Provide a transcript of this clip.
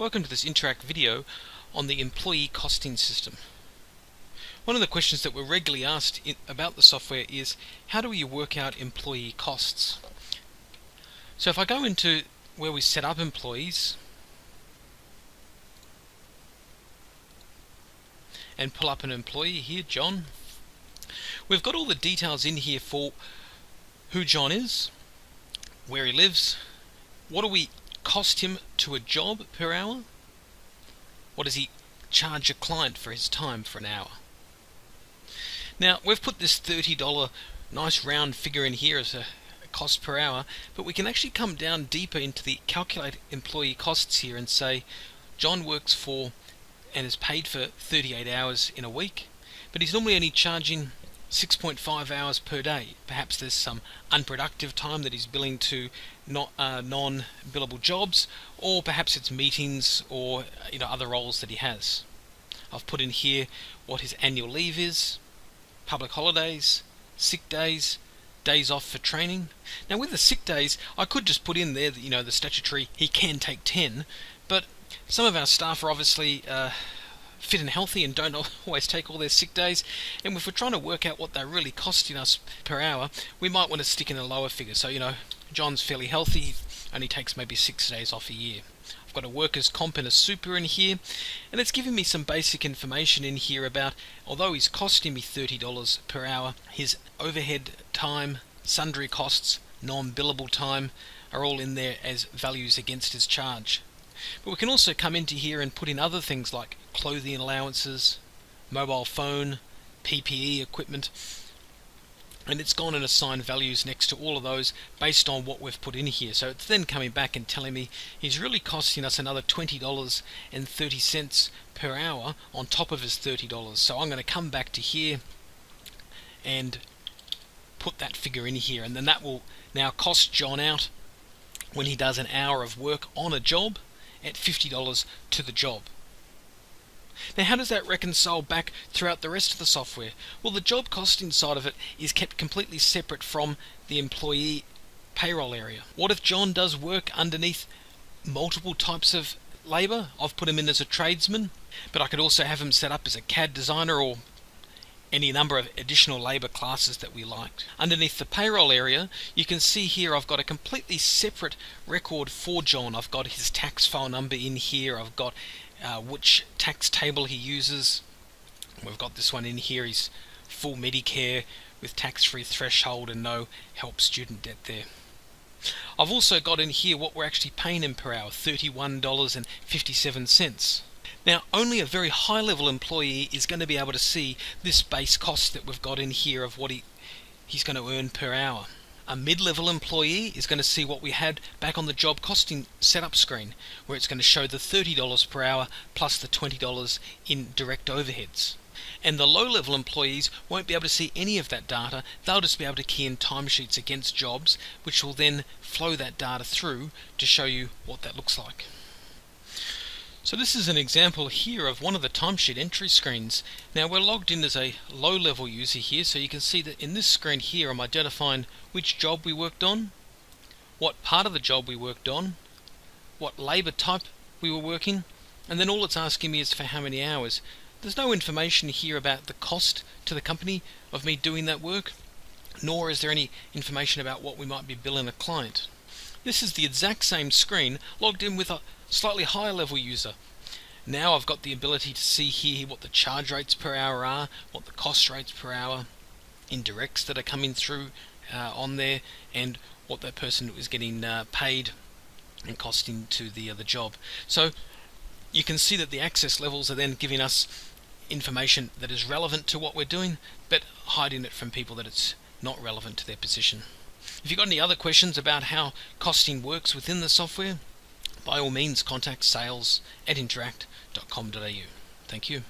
Welcome to this InterAcct video on the employee costing system. One of the questions that we're regularly asked about the software is, how do you work out employee costs? So if I go into where we set up employees and pull up an employee here, John, we've got all the details in here for who John is, where he lives, what do we cost him to a job per hour, what does he charge a client for his time for an hour. Now we've put this $30 nice round figure in here as a cost per hour, but we can actually come down deeper into the calculate employee costs here and say John works for and is paid for 38 hours in a week, but he's normally only charging 6.5 hours per day. Perhaps there's some unproductive time that he's billing to non-billable jobs, or perhaps it's meetings or other roles that he has. I've put in here what his annual leave is, public holidays, sick days, days off for training. Now with the sick days, I could just put in there that the statutory he can take 10, but some of our staff are obviously fit and healthy and don't always take all their sick days, and if we're trying to work out what they're really costing us per hour, we might want to stick in a lower figure. So John's fairly healthy, only takes maybe 6 days off a year. I've got a workers' comp and a super in here, and it's giving me some basic information in here about, although he's costing me $30 per hour, his overhead time, sundry costs, non-billable time are all in there as values against his charge. But we can also come into here and put in other things like clothing allowances, mobile phone, PPE equipment, and it's gone and assigned values next to all of those based on what we've put in here. So it's then coming back and telling me he's really costing us another $20.30 per hour on top of his $30. So I'm going to come back to here and put that figure in here, and then that will now cost John out when he does an hour of work on a job at $50 to the job. Now how does that reconcile back throughout the rest of the software? Well, the job costing side of it is kept completely separate from the employee payroll area. What if John does work underneath multiple types of labour? I've put him in as a tradesman, but I could also have him set up as a CAD designer or any number of additional labour classes that we liked. Underneath the payroll area, you can see here I've got a completely separate record for John. I've got his tax file number in here, I've got which tax table he uses. We've got this one in here, he's full Medicare with tax-free threshold and no help student debt there. I've also got in here what we're actually paying him per hour, $31.57. Now, only a very high-level employee is going to be able to see this base cost that we've got in here of what he's going to earn per hour. A mid-level employee is going to see what we had back on the job costing setup screen, where it's going to show the $30 per hour plus the $20 in direct overheads. And the low-level employees won't be able to see any of that data. They'll just be able to key in timesheets against jobs, which will then flow that data through to show you what that looks like. So this is an example here of one of the timesheet entry screens. Now we're logged in as a low-level user here, so you can see that in this screen here I'm identifying which job we worked on, what part of the job we worked on, what labour type we were working, and then all it's asking me is for how many hours. There's no information here about the cost to the company of me doing that work, nor is there any information about what we might be billing a client. This is the exact same screen logged in with a slightly higher level user. Now I've got the ability to see here what the charge rates per hour are, what the cost rates per hour, indirects that are coming through on there, and what that person is getting paid and costing to the job. So you can see that the access levels are then giving us information that is relevant to what we're doing, but hiding it from people that it's not relevant to their position. If you've got any other questions about how costing works within the software, by all means contact sales@interact.com.au. Thank you.